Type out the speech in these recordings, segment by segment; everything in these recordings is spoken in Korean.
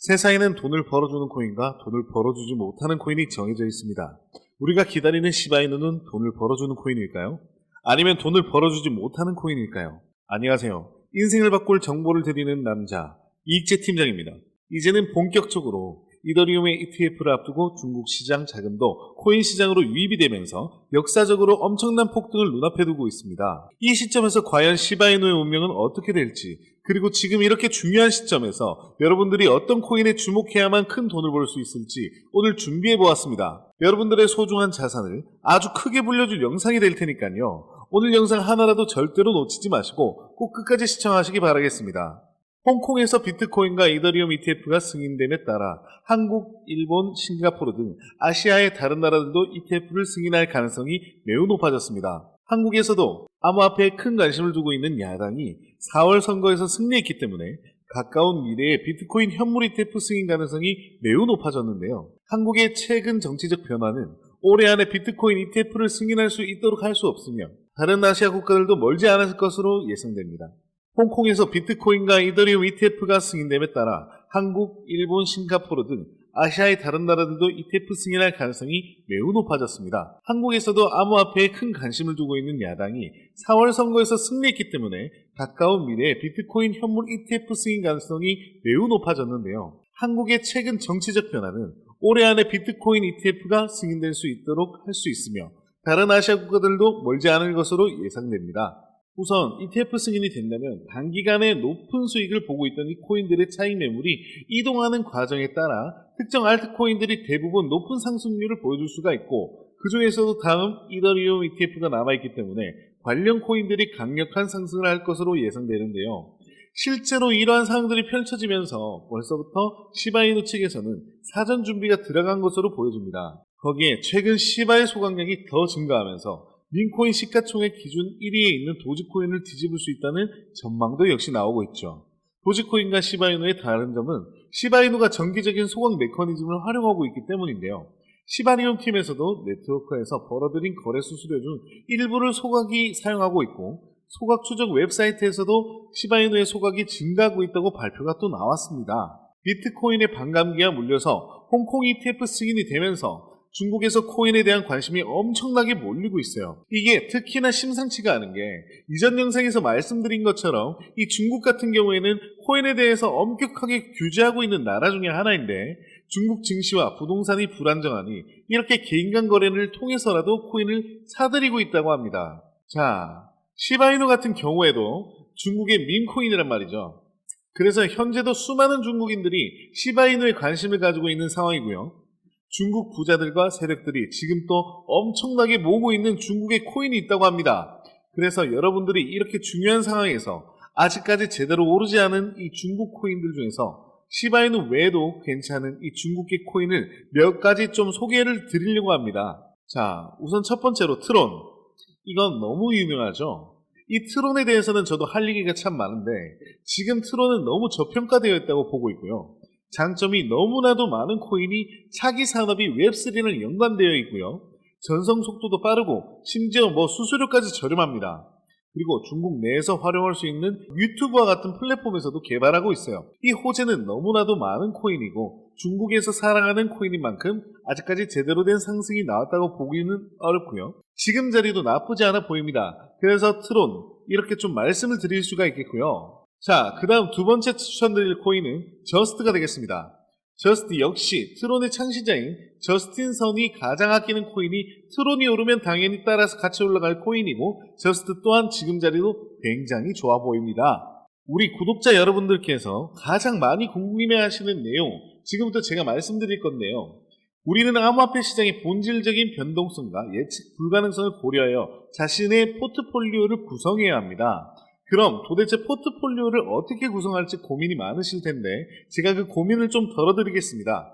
세상에는 돈을 벌어주는 코인과 돈을 벌어주지 못하는 코인이 정해져 있습니다. 우리가 기다리는 시바이누는 돈을 벌어주는 코인일까요? 아니면 돈을 벌어주지 못하는 코인일까요? 안녕하세요. 인생을 바꿀 정보를 드리는 남자 이익재 팀장입니다. 이제는 본격적으로 이더리움의 ETF를 앞두고 중국 시장 자금도 코인 시장으로 유입이 되면서 역사적으로 엄청난 폭등을 눈앞에 두고 있습니다. 이 시점에서 과연 시바이누의 운명은 어떻게 될지, 그리고 지금 이렇게 중요한 시점에서 여러분들이 어떤 코인에 주목해야만 큰 돈을 벌 수 있을지 오늘 준비해 보았습니다. 여러분들의 소중한 자산을 아주 크게 불려줄 영상이 될 테니까요. 오늘 영상 하나라도 절대로 놓치지 마시고 꼭 끝까지 시청하시기 바라겠습니다. 홍콩에서 비트코인과 이더리움 ETF가 승인됨에 따라 한국, 일본, 싱가포르 등 아시아의 다른 나라들도 ETF를 승인할 가능성이 매우 높아졌습니다. 한국에서도 암호화폐에 큰 관심을 두고 있는 야당이 4월 선거에서 승리했기 때문에 가까운 미래에 비트코인 현물 ETF 승인 가능성이 매우 높아졌는데요. 한국의 최근 정치적 변화는 올해 안에 비트코인 ETF를 승인할 수 있도록 할 수 없으며 다른 아시아 국가들도 멀지 않을 것으로 예상됩니다. 홍콩에서 비트코인과 이더리움 ETF가 승인됨에 따라 한국, 일본, 싱가포르 등 아시아의 다른 나라들도 ETF 승인할 가능성이 매우 높아졌습니다. 한국에서도 암호화폐에 큰 관심을 두고 있는 야당이 4월 선거에서 승리했기 때문에 가까운 미래에 비트코인 현물 ETF 승인 가능성이 매우 높아졌는데요. 한국의 최근 정치적 변화는 올해 안에 비트코인 ETF가 승인될 수 있도록 할 수 있으며 다른 아시아 국가들도 멀지 않을 것으로 예상됩니다. 우선 ETF 승인이 된다면 단기간에 높은 수익을 보고 있던 이 코인들의 차익 매물이 이동하는 과정에 따라 특정 알트코인들이 대부분 높은 상승률을 보여줄 수가 있고, 그 중에서도 다음 이더리움 ETF가 남아있기 때문에 관련 코인들이 강력한 상승을 할 것으로 예상되는데요. 실제로 이러한 상황들이 펼쳐지면서 벌써부터 시바이누 측에서는 사전 준비가 들어간 것으로 보여집니다. 거기에 최근 시바의 소각량이 더 증가하면서 민코인 시가총액 기준 1위에 있는 도지코인을 뒤집을 수 있다는 전망도 역시 나오고 있죠. 도지코인과 시바이누의 다른 점은 시바이누가 정기적인 소각 메커니즘을 활용하고 있기 때문인데요. 시바리움 팀에서도 네트워크에서 벌어들인 거래 수수료 중 일부를 소각이 사용하고 있고, 소각 추적 웹사이트에서도 시바이누의 소각이 증가하고 있다고 발표가 또 나왔습니다. 비트코인의 반감기가 물려서 홍콩 ETF 승인이 되면서 중국에서 코인에 대한 관심이 엄청나게 몰리고 있어요. 이게 특히나 심상치가 않은 게, 이전 영상에서 말씀드린 것처럼 이 중국 같은 경우에는 코인에 대해서 엄격하게 규제하고 있는 나라 중에 하나인데, 중국 증시와 부동산이 불안정하니 이렇게 개인 간 거래를 통해서라도 코인을 사들이고 있다고 합니다. 자, 시바이누 같은 경우에도 중국의 밈코인이란 말이죠. 그래서 현재도 수많은 중국인들이 시바이누에 관심을 가지고 있는 상황이고요. 중국 부자들과 세력들이 지금 또 엄청나게 모으고 있는 중국의 코인이 있다고 합니다. 그래서 여러분들이 이렇게 중요한 상황에서 아직까지 제대로 오르지 않은 이 중국 코인들 중에서 시바이누 외에도 괜찮은 이 중국계 코인을 몇 가지 좀 소개를 드리려고 합니다. 자, 우선 첫 번째로 트론. 이건 너무 유명하죠. 이 트론에 대해서는 저도 할 얘기가 참 많은데 지금 트론은 너무 저평가되어 있다고 보고 있고요. 장점이 너무나도 많은 코인이 차기 산업이 웹3랑 연관되어 있고요. 전송 속도도 빠르고 심지어 수수료까지 저렴합니다. 그리고 중국 내에서 활용할 수 있는 유튜브와 같은 플랫폼에서도 개발하고 있어요. 이 호재는 너무나도 많은 코인이고 중국에서 사랑하는 코인인 만큼 아직까지 제대로 된 상승이 나왔다고 보기는 어렵고요. 지금 자리도 나쁘지 않아 보입니다. 그래서 트론 이렇게 좀 말씀을 드릴 수가 있겠고요. 자, 그 다음 두 번째 추천드릴 코인은 저스트가 되겠습니다. 저스트 역시 트론의 창시자인 저스틴 선이 가장 아끼는 코인이, 트론이 오르면 당연히 따라서 같이 올라갈 코인이고, 저스트 또한 지금 자리도 굉장히 좋아 보입니다. 우리 구독자 여러분들께서 가장 많이 궁금해하시는 내용, 지금부터 제가 말씀드릴 건데요. 우리는 암호화폐 시장의 본질적인 변동성과 예측 불가능성을 고려하여 자신의 포트폴리오를 구성해야 합니다. 그럼 도대체 포트폴리오를 어떻게 구성할지 고민이 많으실 텐데 제가 그 고민을 좀 덜어드리겠습니다.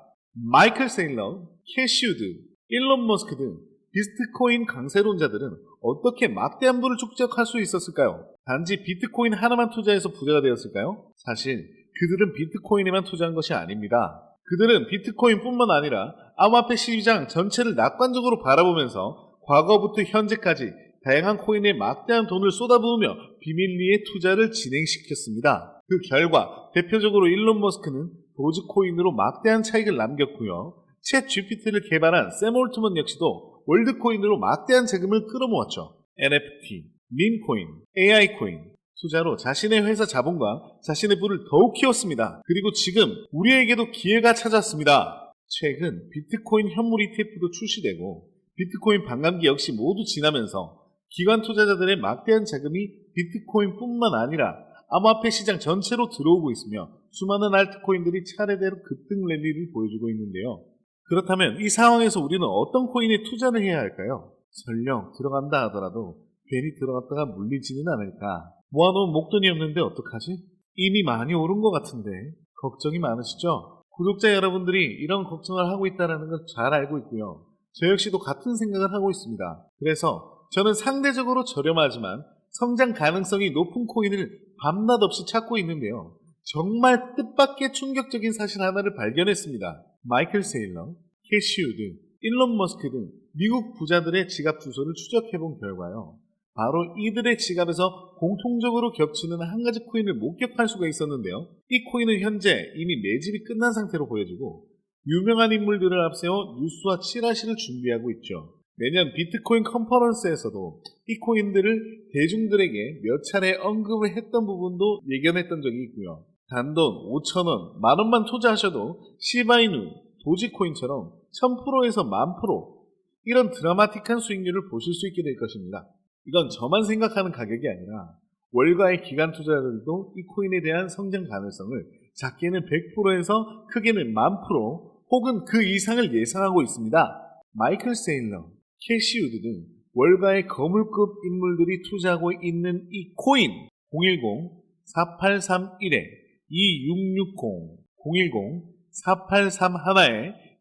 마이클 세일러, 캐시우드, 일론 머스크 등 비트코인 강세론자들은 어떻게 막대한 부를 축적할 수 있었을까요? 단지 비트코인 하나만 투자해서 부자가 되었을까요? 사실 그들은 비트코인에만 투자한 것이 아닙니다. 그들은 비트코인뿐만 아니라 암호화폐 시장 전체를 낙관적으로 바라보면서 과거부터 현재까지 다양한 코인에 막대한 돈을 쏟아부으며 비밀리에 투자를 진행시켰습니다. 그 결과 대표적으로 일론 머스크는 도지코인으로 막대한 차익을 남겼고요. 챗 GPT를 개발한 샘 올트먼 역시도 월드코인으로 막대한 자금을 끌어모았죠. NFT, 밈코인, AI코인 투자로 자신의 회사 자본과 자신의 부를 더욱 키웠습니다. 그리고 지금 우리에게도 기회가 찾았습니다. 최근 비트코인 현물 ETF도 출시되고 비트코인 반감기 역시 모두 지나면서 기관 투자자들의 막대한 자금이 비트코인뿐만 아니라 암호화폐 시장 전체로 들어오고 있으며 수많은 알트코인들이 차례대로 급등 랠리를 보여주고 있는데요. 그렇다면 이 상황에서 우리는 어떤 코인에 투자를 해야 할까요? 설령 들어간다 하더라도 괜히 들어갔다가 물리지는 않을까? 모아놓은 목돈이 없는데 어떡하지? 이미 많이 오른 것 같은데 걱정이 많으시죠? 구독자 여러분들이 이런 걱정을 하고 있다는 걸 잘 알고 있고요. 저 역시도 같은 생각을 하고 있습니다. 그래서 저는 상대적으로 저렴하지만 성장 가능성이 높은 코인을 밤낮 없이 찾고 있는데요. 정말 뜻밖의 충격적인 사실 하나를 발견했습니다. 마이클 세일러, 캐시 우드, 일론 머스크 등 미국 부자들의 지갑 주소를 추적해본 결과요. 바로 이들의 지갑에서 공통적으로 겹치는 한 가지 코인을 목격할 수가 있었는데요. 이 코인은 현재 이미 매집이 끝난 상태로 보여지고 유명한 인물들을 앞세워 뉴스와 칠하시를 준비하고 있죠. 내년 비트코인 컨퍼런스에서도 이 코인들을 대중들에게 몇 차례 언급을 했던 부분도 예견했던 적이 있고요. 단돈 5,000원, 만원만 투자하셔도 시바이누, 도지코인처럼 1000%에서 10,000% 이런 드라마틱한 수익률을 보실 수 있게 될 것입니다. 이건 저만 생각하는 가격이 아니라 월가의 기관 투자자들도 이 코인에 대한 성장 가능성을 작게는 100%에서 크게는 10,000% 혹은 그 이상을 예상하고 있습니다. 마이클 세일러, 캐시 우드 등 월가의 거물급 인물들이 투자하고 있는 이 코인 010-4831-2660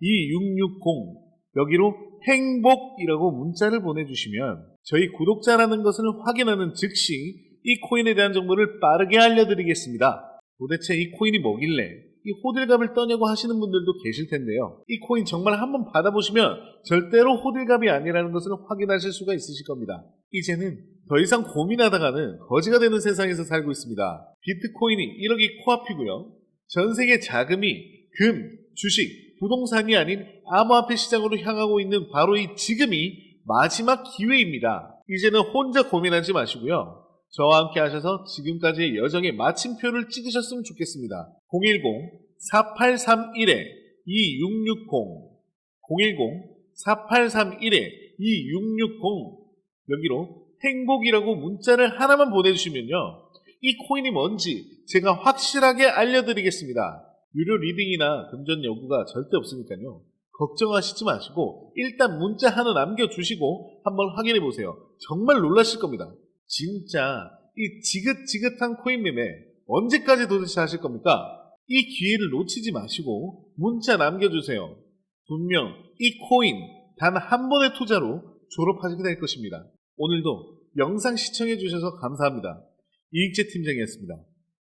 010-4831-2660 여기로 행복이라고 문자를 보내주시면 저희 구독자라는 것을 확인하는 즉시 이 코인에 대한 정보를 빠르게 알려드리겠습니다. 도대체 이 코인이 뭐길래 이 호들갑을 떠냐고 하시는 분들도 계실 텐데요. 이 코인 정말 한번 받아보시면 절대로 호들갑이 아니라는 것을 확인하실 수가 있으실 겁니다. 이제는 더 이상 고민하다가는 거지가 되는 세상에서 살고 있습니다. 비트코인이 1억이 코앞이고요. 전 세계 자금이 금, 주식, 부동산이 아닌 암호화폐 시장으로 향하고 있는 바로 이 지금이 마지막 기회입니다. 이제는 혼자 고민하지 마시고요. 저와 함께 하셔서 지금까지의 여정의 마침표를 찍으셨으면 좋겠습니다. 010-4831-2660 010-4831-2660 여기로 행복이라고 문자를 하나만 보내주시면요. 이 코인이 뭔지 제가 확실하게 알려드리겠습니다. 유료 리딩이나 금전 요구가 절대 없으니까요. 걱정하시지 마시고 일단 문자 하나 남겨주시고 한번 확인해 보세요. 정말 놀라실 겁니다. 진짜 이 지긋지긋한 코인 매매 언제까지 도대체 하실 겁니까? 이 기회를 놓치지 마시고 문자 남겨주세요. 분명 이 코인 단 한 번의 투자로 졸업하시게 될 것입니다. 오늘도 영상 시청해 주셔서 감사합니다. 이익재 팀장이었습니다.